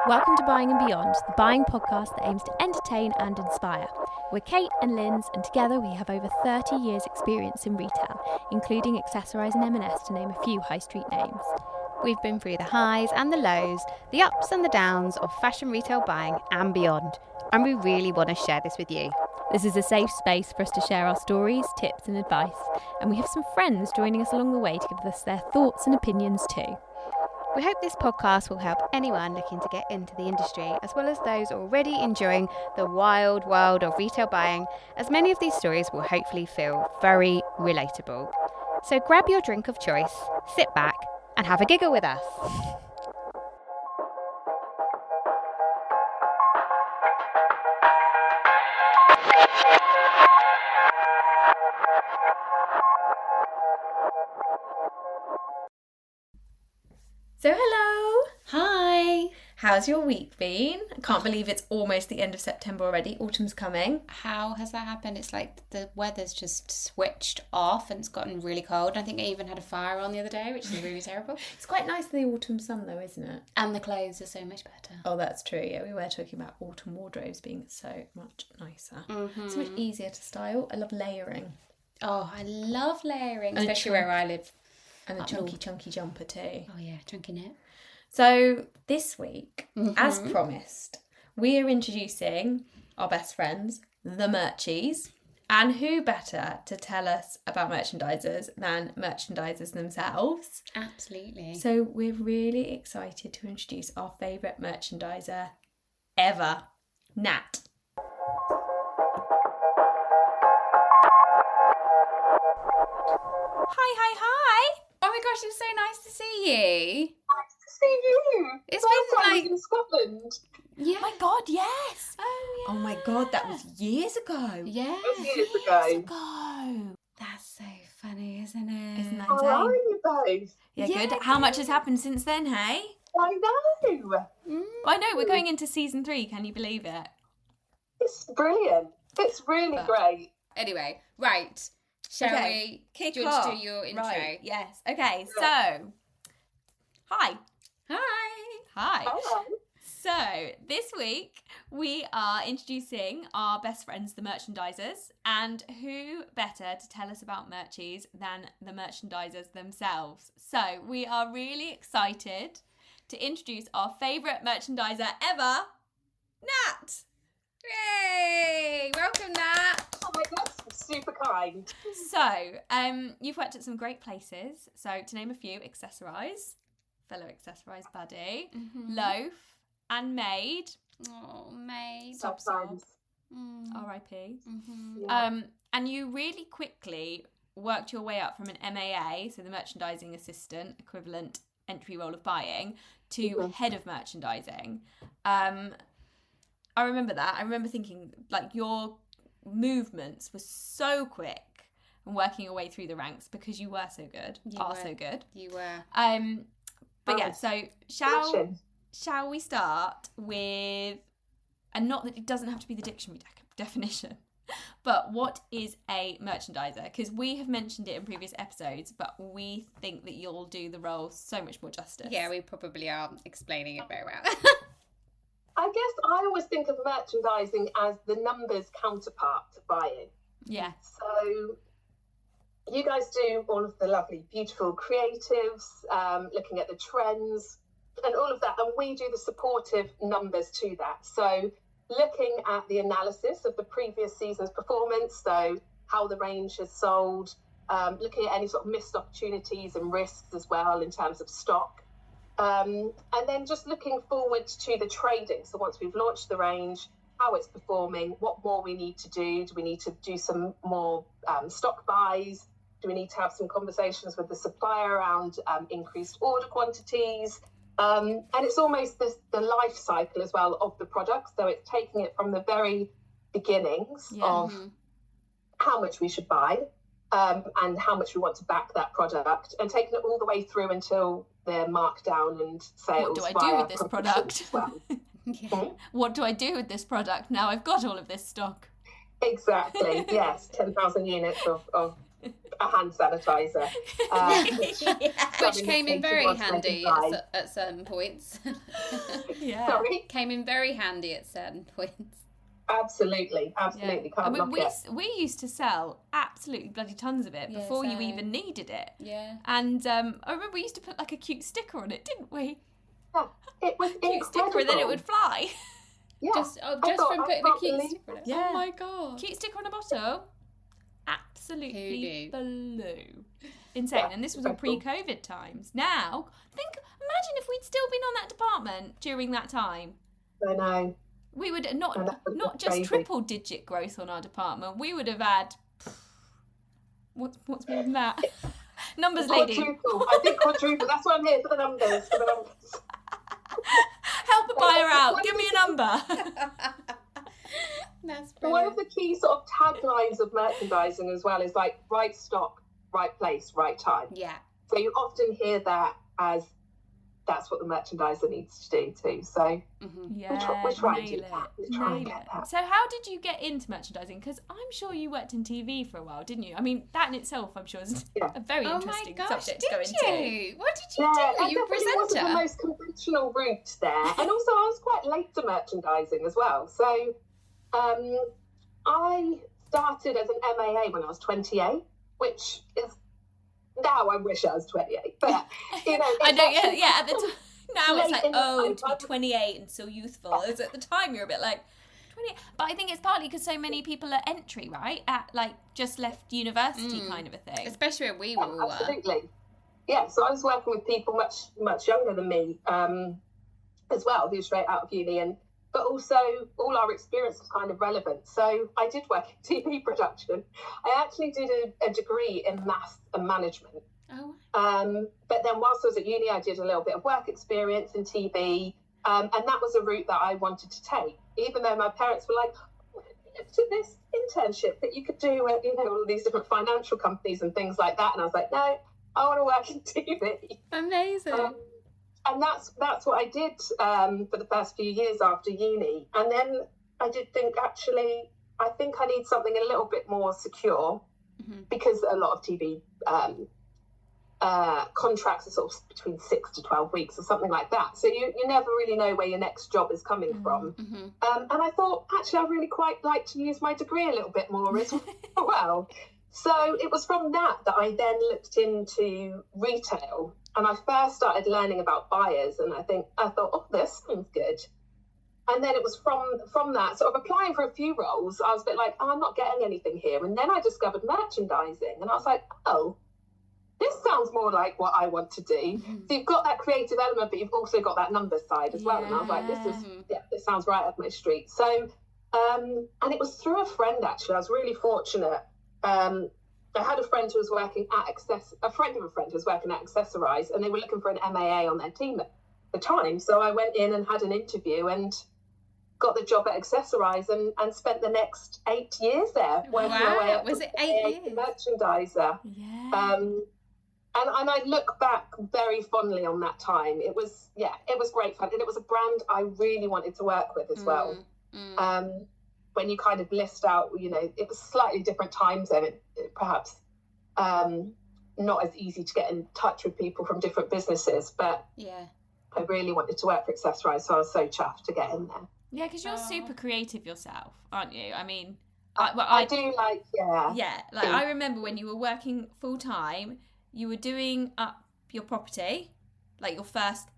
Welcome to Buying and Beyond, the buying podcast that aims to entertain and inspire. We're Kate and Linz, and together we have over 30 years' experience in retail, including Accessorise and M&S to name a few high street names. We've been through the highs and the lows, the ups and the downs of fashion retail buying and beyond, and we really want to share this with you. This is a safe space for us to share our stories, tips and advice, and we have some friends joining us along the way to give us their thoughts and opinions too. We hope this podcast will help anyone looking to get into the industry, as well as those already enjoying the wild world of retail buying, as many of these stories will hopefully feel very relatable. So grab your drink of choice, sit back and have a giggle with us. So hello! Hi! How's your week been? I can't believe it's almost the end of September already. Autumn's coming. How has that happened? It's like the weather's just switched off and it's gotten really cold. I think I even had a fire on the other day, which is really terrible. It's quite nice the autumn sun though, isn't it? And the clothes are so much better. Oh, that's true. Yeah, we were talking about autumn wardrobes being so much nicer. Mm-hmm. So much easier to style. I love layering. Oh, I love layering, And especially where I live. And a chunky jumper too. Oh yeah, chunky knit. So this week, as promised, we are introducing our best friends, the Merchies. And who better to tell us about merchandisers than merchandisers themselves? Absolutely. So we're really excited to introduce our favourite merchandiser ever, Nat. Hi. Oh my gosh, it's so nice to see you. Nice to see you. It's Last been time I like- was in Scotland. Yeah. Oh my God, yes. Oh yeah. Oh my God, that was years ago. Yeah. Years ago. ago. That's so funny, isn't it? Isn't that How are insane? you both? Yeah, Yeah. good. How much has happened since then, hey? I know. I know, we're going into season 3, can you believe it? It's brilliant. It's really great. Anyway, right. Shall we kick do you want off? to do your intro? Right, yes. Okay, so, hi. Hi. Hello. So, this week we are introducing our best friends, the merchandisers, and who better to tell us about merchies than the merchandisers themselves. So, we are really excited to introduce our favourite merchandiser ever, Nat. Yay! Welcome, Nat. Oh my God, super kind. So, you've worked at some great places. So, to name a few, Accessorise, fellow Accessorise buddy, Loaf, and Maid, Oh, mate. Sometimes. R.I.P. Yeah. And you really quickly worked your way up from an MAA, so the merchandising assistant equivalent entry role of buying, to head of merchandising. I remember that. I remember thinking, like, your movements were so quick and working your way through the ranks because you were so good. So good. You were. But yeah, so Fashion. shall we start with, and not that it doesn't have to be the dictionary definition, but what is a merchandiser? Because we have mentioned it in previous episodes, but we think that you'll do the role so much more justice. Yeah, we probably are explaining it very well. I guess I always think of merchandising as the numbers counterpart to buying. Yeah. So you guys do all of the lovely, beautiful creatives, looking at the trends and all of that. And we do the supportive numbers to that. So looking at the analysis of the previous season's performance, so how the range has sold, looking at any sort of missed opportunities and risks as well in terms of stock. And then just looking forward to the trading. So once we've launched the range, how it's performing, what more we need to do. Do we need to do some more stock buys? Do we need to have some conversations with the supplier around increased order quantities? And it's almost the life cycle as well of the product. So it's taking it from the very beginnings of how much we should buy and how much we want to back that product, and taking it all the way through until they're markdown and sales. What do I do with this product? Well. What do I do with this product now I've got all of this stock? Exactly, yes. 10,000 units of a hand sanitizer. Which came in very handy at certain points. Sorry? Came in very handy at certain points. Absolutely. We used to sell absolutely bloody tons of it before you even needed it. Yeah. And I remember we used to put like a cute sticker on it, didn't we? Yeah, it was cute sticker, and then it would fly. Yeah. Just from putting a cute sticker on it. Yeah. Oh my god. Cute sticker on a bottle. Absolutely blew. Insane. And this was all pre-COVID times. Now, imagine if we'd still been on that department during that time. I know. We would not just triple digit growth on our department. We would have had what's more than that? Numbers lady. Quadruple. I think quadruple. That's why I'm here, for the numbers. Help a buyer out. Give me a number. That's brilliant. One of the key sort of taglines of merchandising as well is like right stock, right place, right time. Yeah. So you often hear that as that's what the merchandiser needs to do too. So we try and do that. We try and get that. So how did you get into merchandising? Because I'm sure you worked in TV for a while, didn't you? I mean, that in itself, I'm sure, is a very interesting subject to go into. What did you do? You were a presenter? It wasn't the most conventional route there. And also I was quite late to merchandising as well. So I started as an MAA when I was 28, which is... Now I wish I was 28, but you know. I know, yeah. At the time, now it's like, to be 28 and so youthful. As at the time, you're a bit like 28. But I think it's partly because so many people are entry, right? At like just left university kind of a thing. Especially when we were. Absolutely. Yeah. So I was working with people much younger than me, as well, who were straight out of uni, but also all our experience was kind of relevant. So I did work in TV production. I actually did a degree in maths and management. Oh. But then whilst I was at uni, I did a little bit of work experience in TV. And that was a route that I wanted to take, even though my parents were like, to this internship that you could do at, all of these different financial companies and things like that. And I was like, no, I want to work in TV. Amazing. And that's what I did for the first few years after uni. And then I did think, actually, I think I need something a little bit more secure, because a lot of TV contracts are sort of between 6 to 12 weeks or something like that. So you never really know where your next job is coming from. And I thought, actually, I really quite like to use my degree a little bit more as well. So it was from that I then looked into retail. And I first started learning about buyers, and I thought, oh, this sounds good. And then it was from that, sort of applying for a few roles, I was a bit like, oh, I'm not getting anything here. And then I discovered merchandising, and I was like, oh, this sounds more like what I want to do. So you've got that creative element, but you've also got that numbers side as well. And I was like, this sounds right up my street. So, and it was through a friend, actually. I was really fortunate. I had a friend who was working at a friend of a friend who was working at Accessorize, and they were looking for an MAA on their team at the time. So I went in and had an interview and got the job at Accessorize and spent the next 8 years there. Wow, was it 8 years? Merchandiser. Yeah. And I look back very fondly on that time. It was great fun. And it was a brand I really wanted to work with as well. When you kind of list out, it was slightly different times then, it perhaps not as easy to get in touch with people from different businesses, but I really wanted to work for Accessorize, so I was so chuffed to get in there. Yeah, because you're super creative yourself, aren't you? I mean, I do like, I remember when you were working full time, you were doing up your property, like your first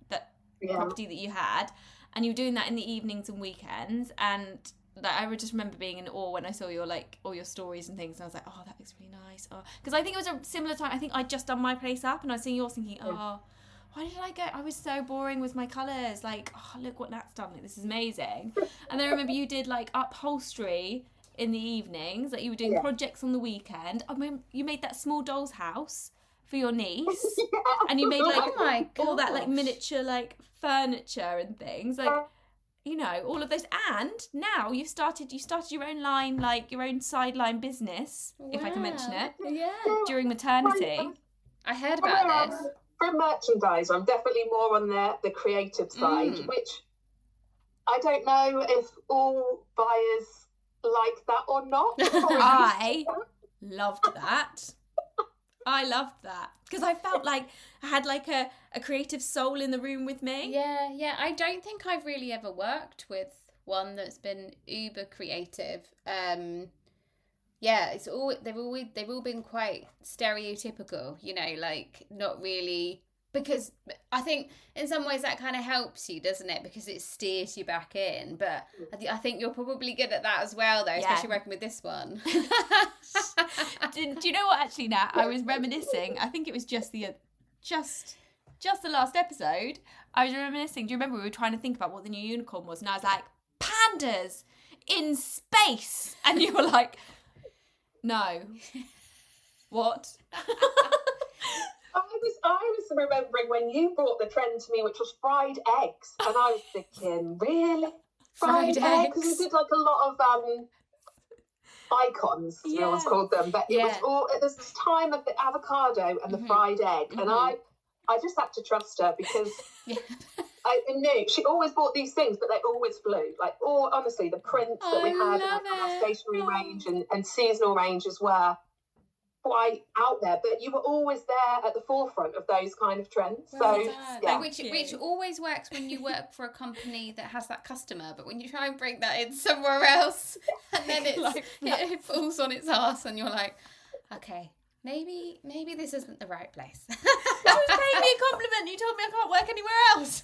property that you had, and you were doing that in the evenings and weekends, and I would just remember being in awe when I saw your all your stories and things, and I was like, oh, that looks really nice. Because I think it was a similar time. I think I'd just done my place up, and I was seeing yours, thinking, why did I go? I was so boring with my colours. Like, oh, look what that's done. Like, this is amazing. And then I remember you did like upholstery in the evenings. Like you were doing projects on the weekend. I mean, you made that small doll's house for your niece, and you made like all that like miniature like furniture and things like. All of those, and now you started your own line, like your own sideline business, if I can mention it. Yeah. During maternity. I heard about this. From merchandiser, I'm definitely more on the creative side, which I don't know if all buyers like that or not. I loved that. I loved that because I felt like I had like a creative soul in the room with me. Yeah. I don't think I've really ever worked with one that's been uber creative. Yeah, they've all been quite stereotypical, you know, like not really, because I think in some ways that kind of helps you, doesn't it? Because it steers you back in. But I think you're probably good at that as well, though, especially working with this one. Do you know what? Actually, Nat, I was reminiscing. I think it was just the last episode. I was reminiscing. Do you remember we were trying to think about what the new unicorn was, and I was like, pandas in space, and you were like, no. What? I was remembering when you brought the trend to me, which was fried eggs, and I was thinking, really? Fried eggs? Because we did like a lot of icons, we always called them, but it was all, there's this time of the avocado and the fried egg, and I just had to trust her because I knew she always bought these things, but they always flew. Like, honestly, the prints that we had in our stationery range and seasonal ranges were quite out there, but you were always there at the forefront of those kind of trends. Which always works when you work for a company that has that customer, but when you try and bring that in somewhere else, and then it falls on its arse, and you're like, okay, maybe this isn't the right place. That was paying me a compliment. You told me I can't work anywhere else.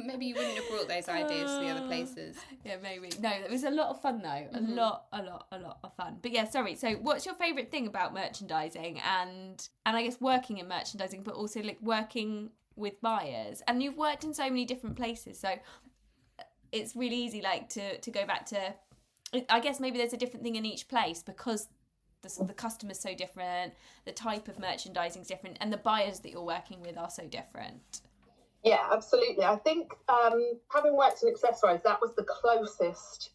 Maybe you wouldn't have brought those ideas to the other places. Yeah, maybe. No, it was a lot of fun though. A lot of fun. But yeah, sorry. So, what's your favourite thing about merchandising and I guess working in merchandising, but also like working with buyers? And you've worked in so many different places, so it's really easy like to go back to. I guess maybe there's a different thing in each place because the customer's so different, the type of merchandising is different, and the buyers that you're working with are so different. Yeah, absolutely. I think having worked in accessories, that was the closest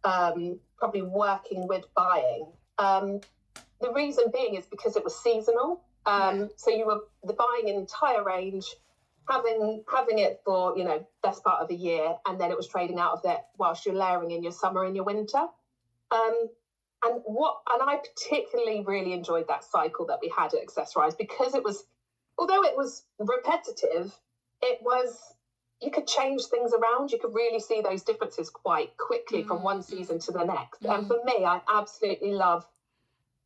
probably working with buying. The reason being is because it was seasonal. So you were buying an entire range, having it for, best part of the year, and then it was trading out of it whilst you're layering in your summer and your winter. And I particularly really enjoyed that cycle that we had at Accessorize because it was, although it was repetitive, you could change things around. You could really see those differences quite quickly from one season to the next. And for me, I absolutely love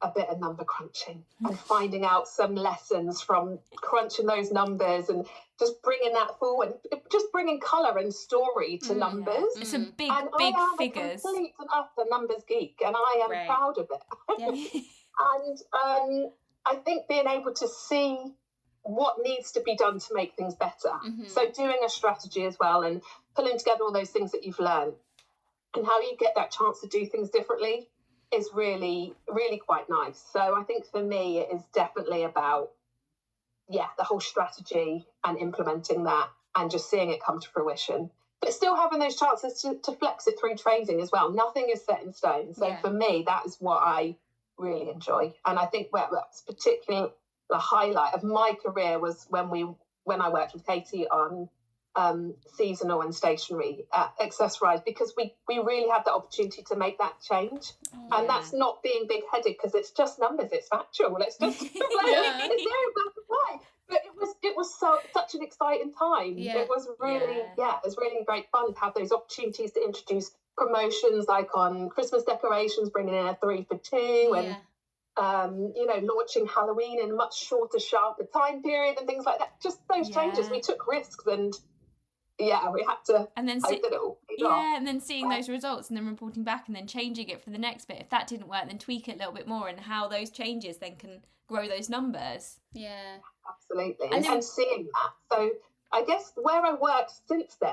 a bit of number crunching and finding out some lessons from crunching those numbers and just bringing that forward, just bringing colour and story to numbers. Some big and big I am figures. A complete and utter numbers geek, and I am proud of it. And I think being able to see what needs to be done to make things better. So doing a strategy as well and pulling together all those things that you've learned and how you get that chance to do things differently is really, really quite nice. So I think for me, it is definitely about, the whole strategy and implementing that and just seeing it come to fruition, but still having those chances to flex it through trading as well. Nothing is set in stone. So for me, that is what I really enjoy. And I think that's particularly the highlight of my career was when I worked with Katie on seasonal and stationery accessories, because we really had the opportunity to make that change. And that's not being big-headed because it's just numbers, it's factual, it's just it's there in black and white. But it was such an exciting time. It was really it was really great fun to have those opportunities to introduce promotions like on Christmas decorations, bringing in a 3 for 2 and launching Halloween in a much shorter, sharper time period and things like that. Just those changes. We took risks and we had to and then hope that it all paid off. And then seeing those results and then reporting back and then changing it for the next bit. If that didn't work, then tweak it a little bit more and how those changes then can grow those numbers. Yeah, absolutely. And seeing that. So I guess where I worked since then,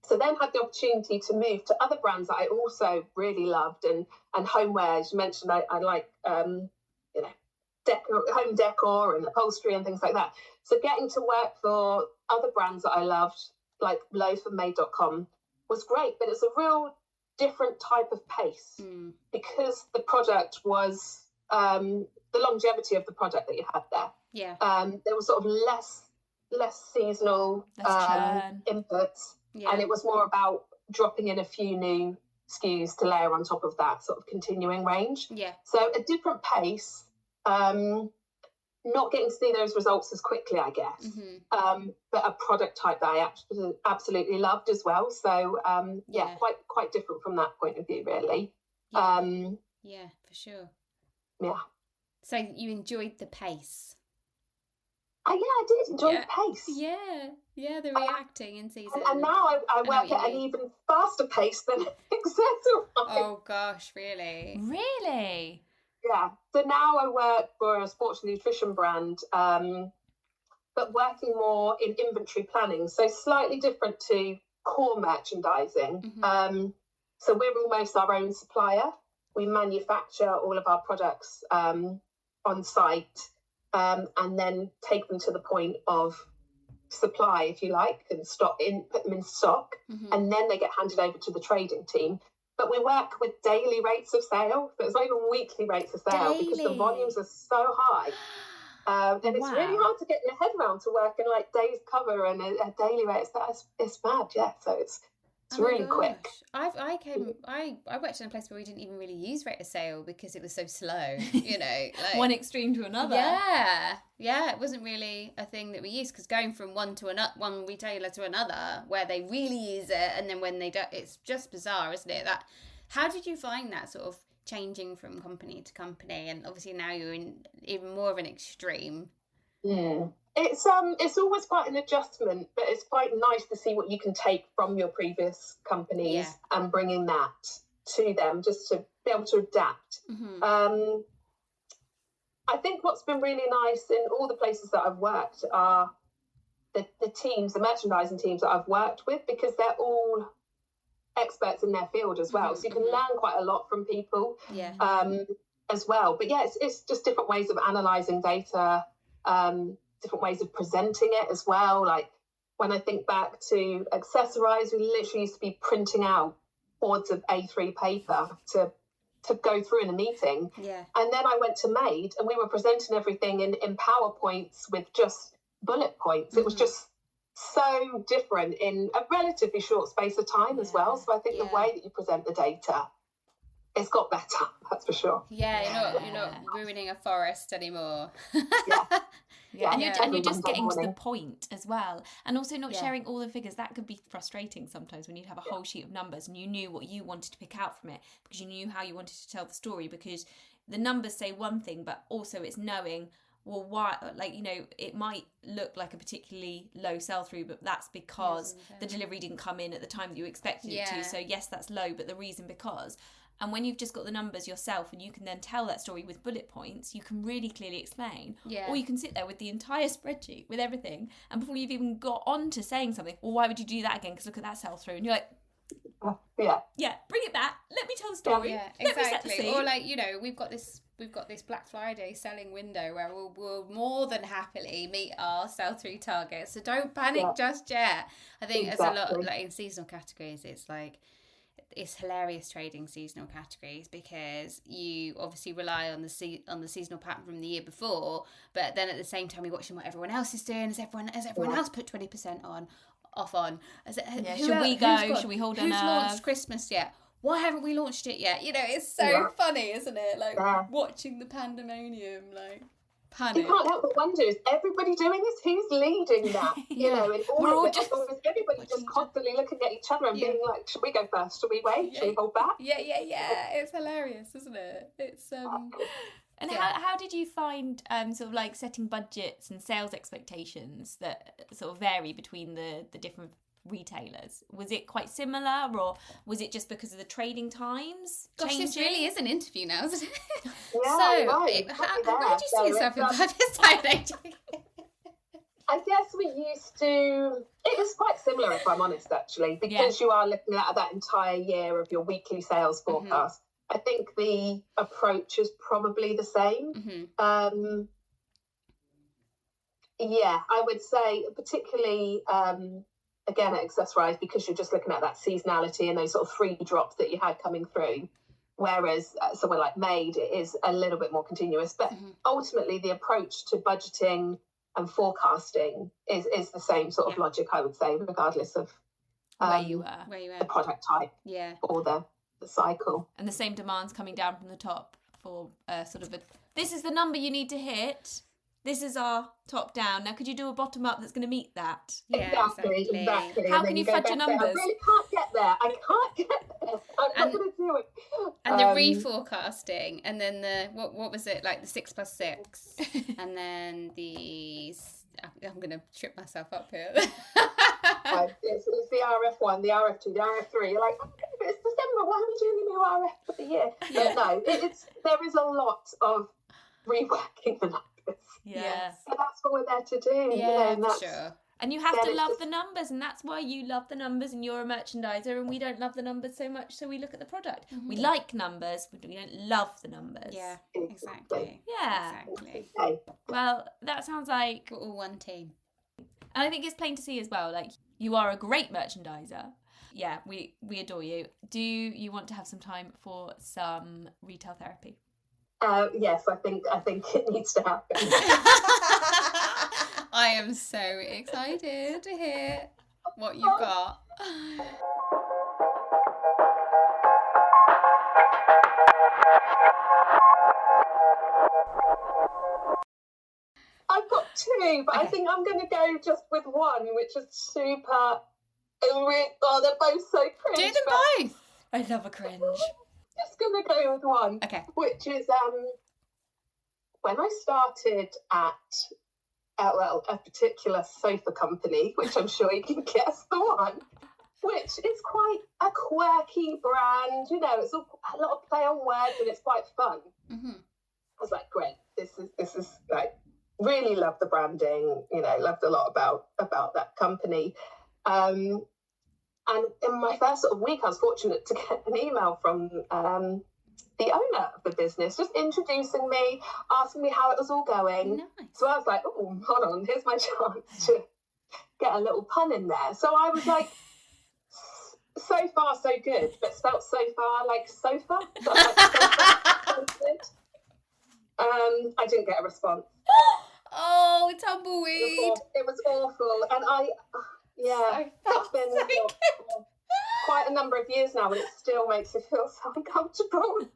so then had the opportunity to move to other brands that I also really loved and homeware. As you mentioned, I like home decor and upholstery and things like that. So getting to work for other brands that I loved, like Loaf and Made.com, was great, but it's a real different type of pace because the product was the longevity of the product that you had there. Yeah. There was sort of less seasonal inputs. Yeah. And it was more about dropping in a few new SKUs to layer on top of that sort of continuing range. Yeah. So a different pace, not getting to see those results as quickly, I guess, but a product type that I absolutely loved as well. So quite different from that point of view, really. Yeah, for sure. Yeah. So you enjoyed the pace? I did enjoy the pace. Yeah, the reacting in season. And now I work at an even faster pace than accessorise. Oh gosh, really? Really? Yeah. So now I work for a sports and nutrition brand, but working more in inventory planning. So slightly different to core merchandising. So we're almost our own supplier. We manufacture all of our products on site, and then take them to the point of supply, if you like, and put them in stock, and then they get handed over to the trading team. But we work with daily rates of sale, so it's not even weekly rates of sale because the volumes are so high. And it's really hard to get your head around to work in like days cover and a daily rate. It's mad, yeah. So it's really quick. I worked in a place where we didn't even really use rate of sale because it was so slow, you know. Like, one extreme to another. Yeah, it wasn't really a thing that we used, because going from one retailer to another where they really use it, and then when they don't, it's just bizarre, isn't it? How did you find that sort of changing from company to company, and obviously now you're in even more of an extreme? It's always quite an adjustment, but it's quite nice to see what you can take from your previous companies and bringing that to them, just to be able to adapt. I think what's been really nice in all the places that I've worked are the teams, the merchandising teams that I've worked with, because they're all experts in their field as well. So you can learn quite a lot from people as well. But yeah, it's just different ways of analysing data, different ways of presenting it as well. Like when I think back to Accessorise, we literally used to be printing out boards of A3 paper to go through in a meeting. And then I went to Made and we were presenting everything in PowerPoints with just bullet points. It was just so different in a relatively short space of time as well. So I think the way that you present the data, it's got better, that's for sure. You're not ruining a forest anymore. And you're just getting to the point as well, and also not sharing all the figures. That could be frustrating sometimes when you'd have a whole sheet of numbers and you knew what you wanted to pick out from it because you knew how you wanted to tell the story, because the numbers say one thing, but also it's knowing, well, why, like, you know, it might look like a particularly low sell-through, but that's because the delivery didn't come in at the time that you expected it to. So yes, that's low, but the reason because... And when you've just got the numbers yourself and you can then tell that story with bullet points, you can really clearly explain. Or you can sit there with the entire spreadsheet with everything, and before you've even got on to saying something, well, why would you do that again? Because look at that sell-through. And you're like, bring it back. Let me tell the story. Yeah, exactly. Or like, you know, we've got this Black Friday selling window where we'll more than happily meet our sell-through targets. So don't panic just yet. I think there's a lot, like in seasonal categories, it's hilarious trading seasonal categories because you obviously rely on the seasonal pattern from the year before, but then at the same time you're watching what everyone else is doing. Has everyone else put 20% off on? Should we go? Should we hold on? Who's launched Christmas yet? Why haven't we launched it yet? You know, it's so funny, isn't it? Like watching the pandemonium, like panic. You can't help but wonder, is everybody doing this? Who's leading that? You know, in all of it, is everybody just constantly looking at each other and being like, should we go first? Should we wait? Should we hold back? Yeah. It's hilarious, isn't it? It's And how did you find sort of like setting budgets and sales expectations that sort of vary between the different retailers? Was it quite similar, or was it just because of the trading times changing? This really is an interview now, isn't it? Where do you see yourself in 5 years' time? I guess we used to... It was quite similar, if I'm honest, actually, because you are looking at that entire year of your weekly sales forecast. I think the approach is probably the same. I would say particularly... again, at Accessorise, because you're just looking at that seasonality and those sort of free drops that you had coming through, whereas somewhere like Made, it is a little bit more continuous. But ultimately, the approach to budgeting and forecasting is the same sort of logic, I would say, regardless of where you were, the product type or the cycle. And the same demands coming down from the top for sort of this is the number you need to hit. This is our top down. Now, could you do a bottom up that's going to meet that? Yeah, Exactly. How can you fudge your numbers? I really can't get there. I can't get there. I'm not going to do it. And the reforecasting, and then the what was it, like the 6+6, and then I'm going to trip myself up here. It's the RF1, the RF2, the RF3. You're like, okay, but it's December. Why are we doing a new RF for the year? Yeah. But no, there is a lot of reworking the numbers. Yeah. So that's what we're there to do. Yeah, for sure. And you have to love the numbers, and that's why you love the numbers, and you're a merchandiser, and we don't love the numbers so much, so we look at the product. Mm-hmm. We like numbers, but we don't love the numbers. Yeah, exactly. Yeah. Exactly. Okay. Well, that sounds like we're all one team. And I think it's plain to see as well, like, you are a great merchandiser. Yeah, we adore you. Do you want to have some time for some retail therapy? Yes, I think it needs to happen. I am so excited to hear what you've got. I've got two, but okay. I think I'm going to go just with one, which is super. Oh, they're both so cringe. Do them both. I love a cringe. Just going to go with one. Okay. Which is when I started at a particular sofa company, which I'm sure you can guess the one, which is quite a quirky brand. You know, it's a lot of play on words and it's quite fun. Mm-hmm. I was like, great. This is like. Really loved the branding, you know, loved a lot about that company. And in my first sort of week, I was fortunate to get an email from the owner of the business, just introducing me, asking me how it was all going. Nice. So I was like, oh, hold on, here's my chance to get a little pun in there. So I was like, so far so good, but spelt so far like sofa. So I didn't get a response. Oh, tumbleweed! It was awful, and it's been quite a number of years now, and it still makes me feel so uncomfortable.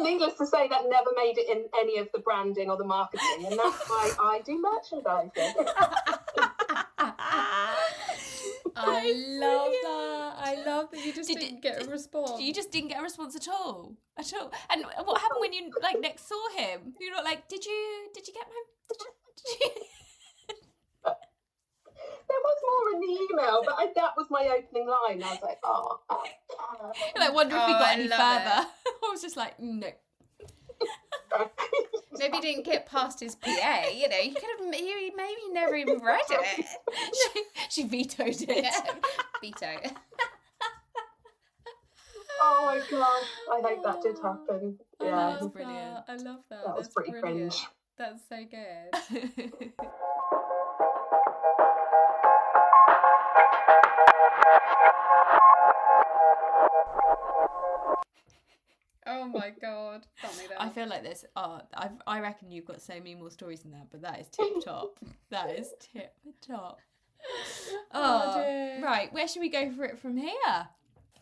Needless to say, that never made it in any of the branding or the marketing, and that's why I do merchandising. I love that. I love that you just didn't get a response. You just didn't get a response at all. And what happened when you next saw him? You're not like, did you get my? Did you? There was more in the email, but that was my opening line. I was like, I wonder if we got any further. I was just like, no. Maybe he didn't get past his PA, you know. He could have maybe never even read it. she vetoed it. Yeah, veto. Oh my gosh, I hope that did happen. Yeah, that's brilliant. I love that. That was pretty cringe. That's so good. Oh my god. I feel like this. I reckon you've got so many more stories than that, but that is tip top. That is tip top. Oh, right. Where should we go for it from here?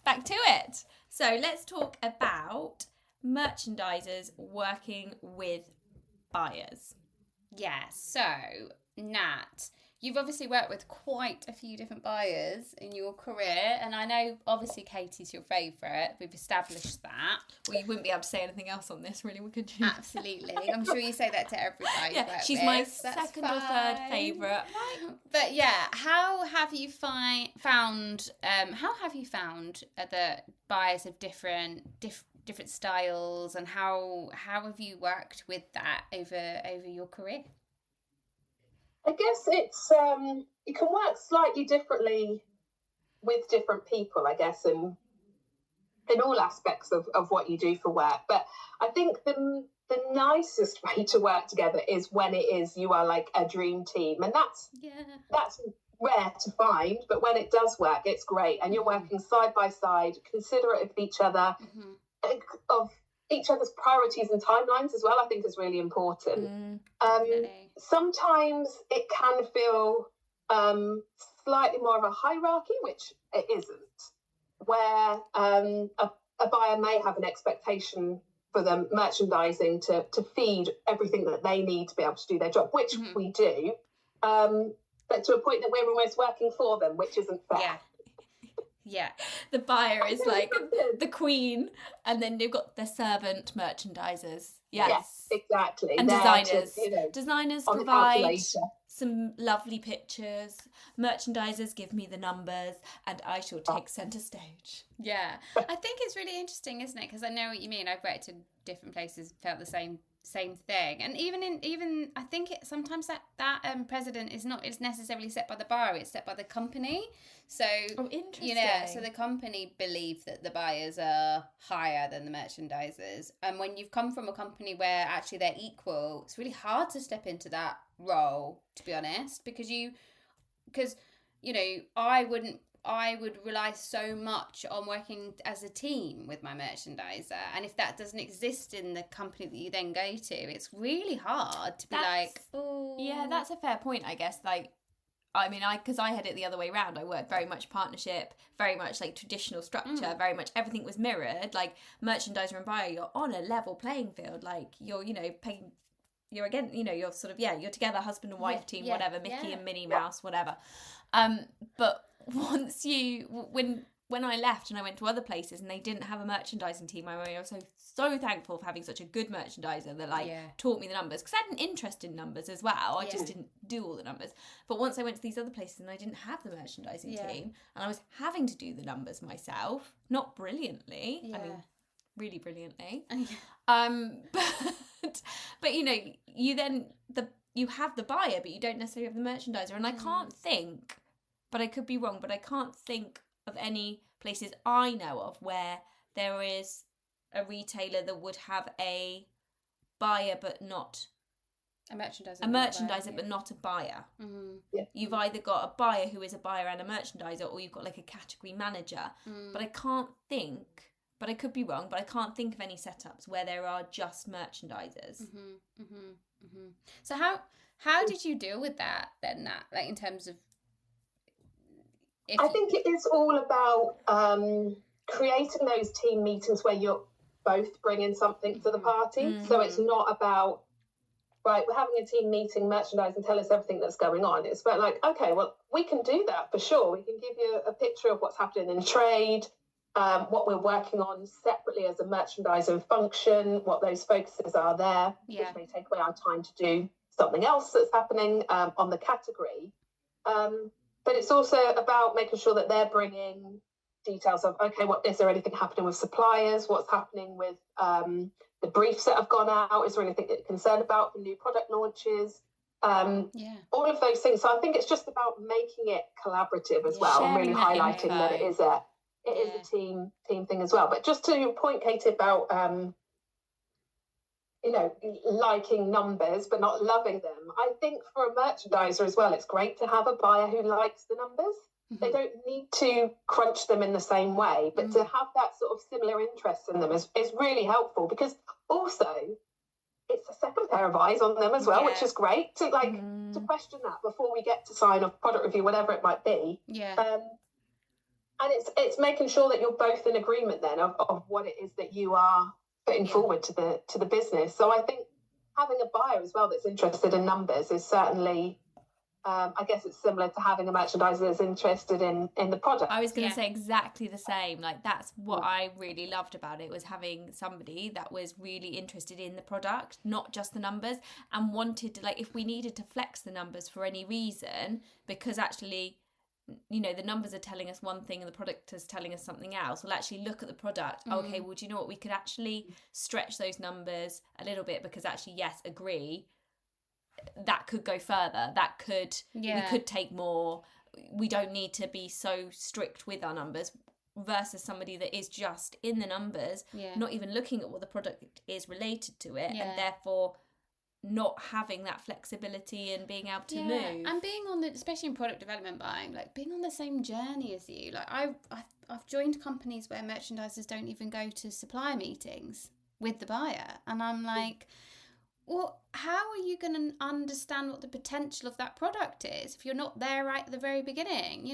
Back to it. So let's talk about merchandisers working with buyers. Yeah. So, Nat, you've obviously worked with quite a few different buyers in your career, and I know obviously Katie's your favourite. We've established that. Well, you wouldn't be able to say anything else on this, really, could you? Absolutely. I'm sure you say that to everybody. Yeah, she's with. my That's second fine. or third favourite. But yeah, how have you found the buyers of different styles, and how have you worked with that over your career? I guess it's you can work slightly differently with different people, I guess, in all aspects of what you do for work. But I think the nicest way to work together is when it is you are like a dream team, and that's rare to find. But when it does work, it's great, and you're working side by side, considerate of each other, of each other's priorities and timelines as well. I think is really important. Sometimes it can feel slightly more of a hierarchy, which it isn't, where a a buyer may have an expectation for the merchandising to feed everything that they need to be able to do their job, which we do, but to a point that we're almost working for them, which isn't fair. Yeah. The buyer is like the queen, and then they've got their servant merchandisers. Yes, exactly. And They're designers. to, Designers on the provide calculator. some lovely pictures. Merchandisers give me the numbers, and I shall take centre stage. Yeah. I think it's really interesting, isn't it? Because I know what you mean. I've worked in different places, felt the same thing, and even I think sometimes that precedent is not necessarily set by the buyer, it's set by the company. So interesting. So the company believe that the buyers are higher than the merchandisers, and when you've come from a company where actually they're equal, it's really hard to step into that role, to be honest, because I would rely so much on working as a team with my merchandiser, and if that doesn't exist in the company that you then go to, it's really hard to be yeah, that's a fair point, I guess. Like, I mean, because I had it the other way around. I worked very much partnership, very much like traditional structure, very much everything was mirrored. Like merchandiser and buyer, you're on a level playing field. Like you're, paying. You're again, you're sort of, you're together, husband and wife team, whatever, Mickey and Minnie Mouse, whatever. But once when I left and I went to other places and they didn't have a merchandising team, I was so thankful for having such a good merchandiser that taught me the numbers, because I had an interest in numbers as well. I just didn't do all the numbers. But once I went to these other places and I didn't have the merchandising team and I was having to do the numbers myself, not brilliantly. I mean, really brilliantly. But you have the buyer, but you don't necessarily have the merchandiser. And I can't think, but I could be wrong, but I can't think of any places I know of where there is a retailer that would have a buyer but not a merchandiser, but not a buyer. Yeah. You've either got a buyer who is a buyer and a merchandiser, or you've got like a category manager. But I can't think, but I could be wrong, but I can't think of any setups where there are just merchandisers. So how did you deal with that then, Nat? Like in terms of, I think it is all about creating those team meetings where you're both bringing something to the party. So it's not about, right, we're having a team meeting, merchandise, and tell us everything that's going on. It's about like, okay, well, we can do that for sure. We can give you a picture of what's happening in trade, what we're working on separately as a merchandising function, what those focuses are there, which may take away our time to do something else that's happening on the category. But it's also about making sure that they're bringing details of, okay, is there anything happening with suppliers? What's happening with the briefs that have gone out? Is there anything that you're concerned about for new product launches? All of those things. So I think it's just about making it collaborative as well, and really highlighting that it is a team thing as well. But just to your point, Katie, about liking numbers but not loving them, I think for a merchandiser as well, it's great to have a buyer who likes the numbers. They don't need to crunch them in the same way, but to have that sort of similar interest in them is really helpful, because also it's a second pair of eyes on them as well, which is great to to question that before we get to sign off, product review, whatever it might be. And it's making sure that you're both in agreement then of what it is that you are putting forward to the business. So I think having a buyer as well that's interested in numbers is certainly, I guess it's similar to having a merchandiser that's interested in the product. I was going to say exactly the same. Like, that's what I really loved about it, was having somebody that was really interested in the product, not just the numbers, and wanted to, like, if we needed to flex the numbers for any reason, because actually, the numbers are telling us one thing and the product is telling us something else, we'll actually look at the product. Okay, well, do you know what? We could actually stretch those numbers a little bit, because actually, yes, agree, that could go further. That could, we could take more. We don't need to be so strict with our numbers, versus somebody that is just in the numbers, not even looking at what the product is related to it, and therefore not having that flexibility and being able to move. And being on especially in product development buying, like being on the same journey as you. Like I've joined companies where merchandisers don't even go to supplier meetings with the buyer, and I'm like, well, how are you going to understand what the potential of that product is if you're not there right at the very beginning?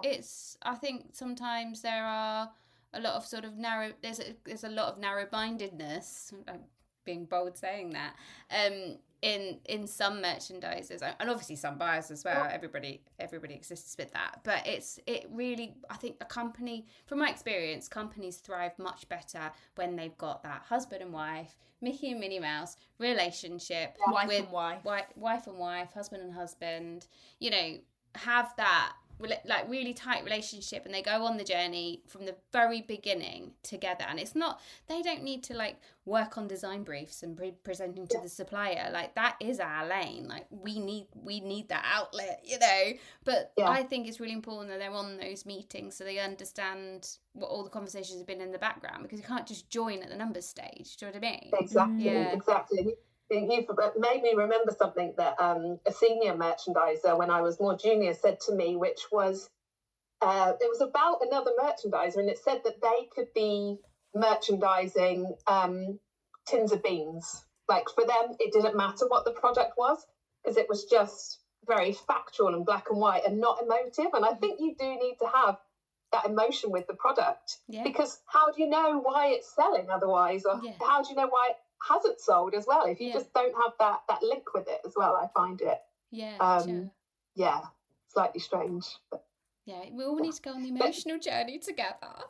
It's, I think sometimes there are a lot of sort of narrow. There's a lot of narrow-mindedness. I'm being bold saying that. In some merchandisers, and obviously some buyers as well. Everybody exists with that. But it really, I think a company, from my experience, companies thrive much better when they've got that husband and wife, Mickey and Minnie Mouse relationship, wife and wife, husband and husband. You know, have that like really tight relationship, and they go on the journey from the very beginning together. And it's not, they don't need to like work on design briefs and presenting to the supplier. Like that is our lane. Like we need that outlet, you know. But I think it's really important that they're on those meetings so they understand what all the conversations have been in the background, because you can't just join at the numbers stage. Do you know what I mean? Exactly. You've made me remember something that a senior merchandiser, when I was more junior, said to me, which was, it was about another merchandiser, and it said that they could be merchandising tins of beans. Like for them, it didn't matter what the product was, because it was just very factual and black and white and not emotive. And I think you do need to have that emotion with the product, because how do you know why it's selling otherwise, or how do you know why it hasn't sold as well if you just don't have that link with it as well? I find it slightly strange, but we all need to go on the emotional journey together.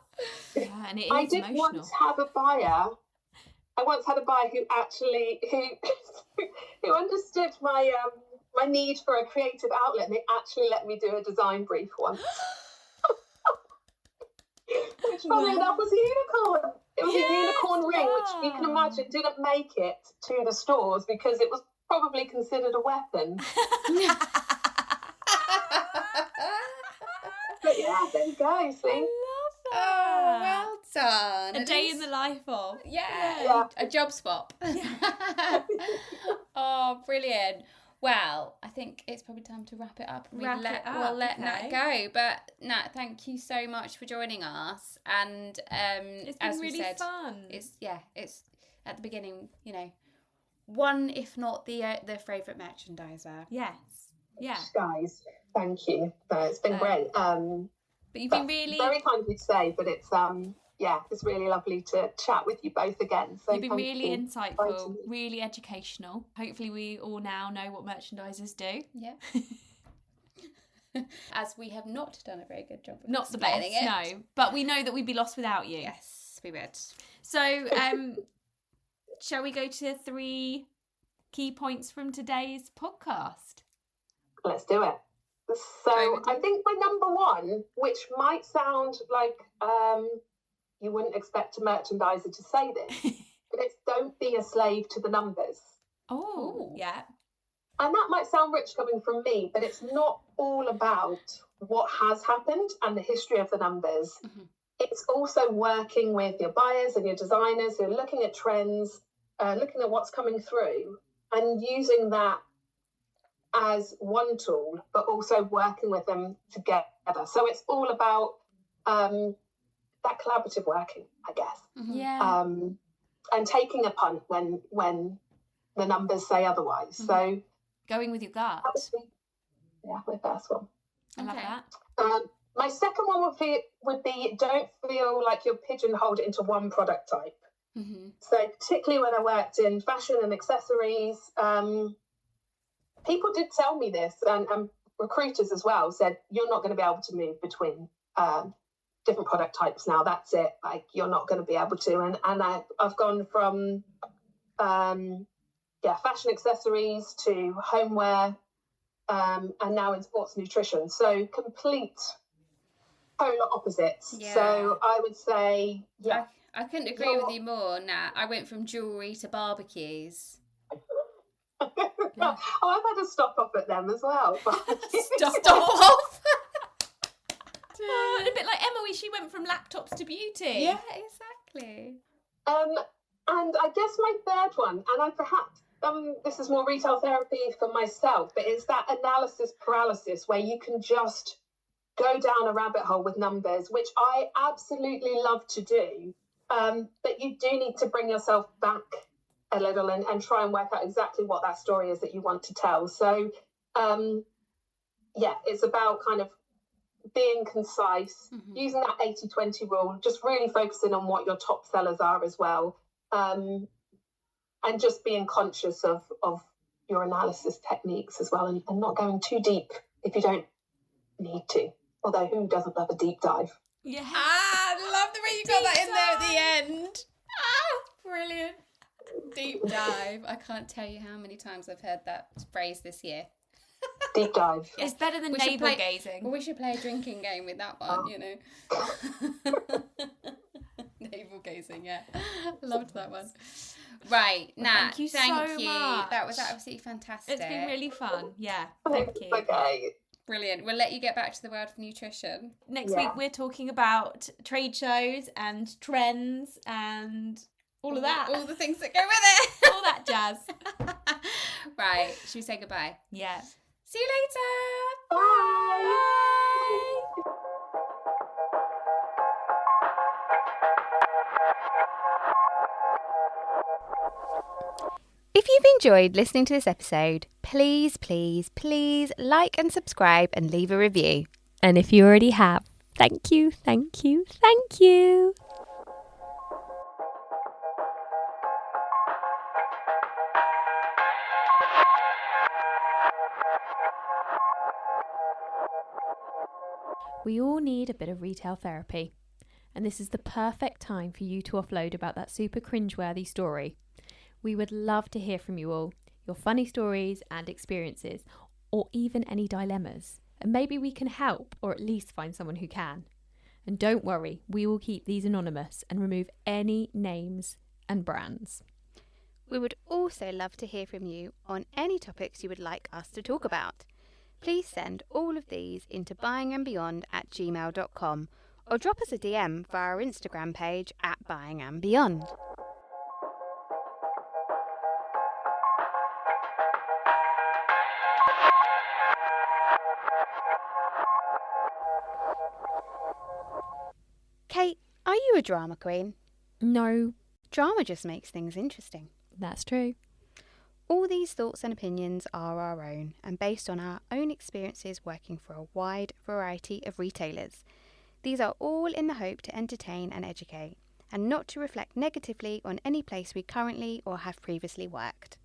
And it is I did emotional. once have a buyer. I once had a buyer who actually who understood my my need for a creative outlet, and they actually let me do a design brief once. Which, funny enough, was a unicorn. It was a unicorn ring, which you can imagine didn't make it to the stores because it was probably considered a weapon. But yeah, there you go, see? I love that. Oh, well done. A day in the life of. A job swap. Oh, brilliant. Well, I think it's probably time to wrap it up. We'll let Nat go. But Nat, thank you so much for joining us. And it's been as we really said, fun. It's at the beginning, you know, one if not the favourite merchandiser. Yes. Yeah. Guys, thank you. It's been great. But you've been really very kind of you to say, but it's it's really lovely to chat with you both again. So you've been really insightful, really educational. Hopefully we all now know what merchandisers do. Yeah. As we have not done a very good job of not the best, it. no. But we know that we'd be lost without you. Yes, we would. So shall we go to 3 key points from today's podcast? Let's do it. So I think my number 1, which might sound like you wouldn't expect a merchandiser to say this, but it's don't be a slave to the numbers. Oh, yeah. And that might sound rich coming from me, but it's not all about what has happened and the history of the numbers. Mm-hmm. It's also working with your buyers and your designers who are looking at trends, looking at what's coming through, and using that as one tool, but also working with them together. So it's all about that collaborative working, I guess. Mm-hmm. Yeah. And taking a punt when the numbers say otherwise. Mm-hmm. So going with your gut. My first one. I love that. My second one would be don't feel like you're pigeonholed into one product type. Mm-hmm. So particularly when I worked in fashion and accessories, people did tell me this, and recruiters as well said, you're not going to be able to move between different product types now. That's it. Like, you're not going to be able to. And I've gone from, fashion accessories to homeware, and now in sports nutrition. So complete polar opposites. Yeah. So I would say, I couldn't agree with you more, Nat. I went from jewellery to barbecues. I've had to stop off at them as well. Stop off. A bit like Emily, she went from laptops to beauty. Yeah, exactly. And I guess my third one, and I perhaps this is more retail therapy for myself, but it's that analysis paralysis where you can just go down a rabbit hole with numbers, which I absolutely love to do. But you do need to bring yourself back a little and try and work out exactly what that story is that you want to tell. So, it's about kind of being concise, using that 80-20 rule, just really focusing on what your top sellers are as well, and just being conscious of your analysis techniques as well, and not going too deep if you don't need to. Although who doesn't love a deep dive? Yeah. I love the way you got that in there at the end. Brilliant. Deep dive. I can't tell you how many times I've heard that phrase this year. Deep dive. It's better than navel gazing. Well, we should play a drinking game with that one, you know. Navel gazing, yeah. Loved that one. Right, Nat, thank you so much. That was absolutely fantastic. It's been really fun. Yeah, thank you. Okay. Brilliant. We'll let you get back to the world of nutrition. Next week we're talking about trade shows and trends and all of that. All the things that go with it. All that jazz. Right, should we say goodbye? Yeah. See you later. Bye. If you've enjoyed listening to this episode, please, please, please like and subscribe and leave a review. And if you already have, thank you, thank you, thank you. We all need a bit of retail therapy, and this is the perfect time for you to offload about that super cringeworthy story. We would love to hear from you all, your funny stories and experiences, or even any dilemmas. And maybe we can help, or at least find someone who can. And don't worry, we will keep these anonymous and remove any names and brands. We would also love to hear from you on any topics you would like us to talk about. Please send all of these into buyingandbeyond@gmail.com or drop us a DM via our Instagram page @buyingandbeyond. Kate, are you a drama queen? No, Drama just makes things interesting. that's true. All these thoughts and opinions are our own and based on our own experiences working for a wide variety of retailers. These are all in the hope to entertain and educate, and not to reflect negatively on any place we currently or have previously worked.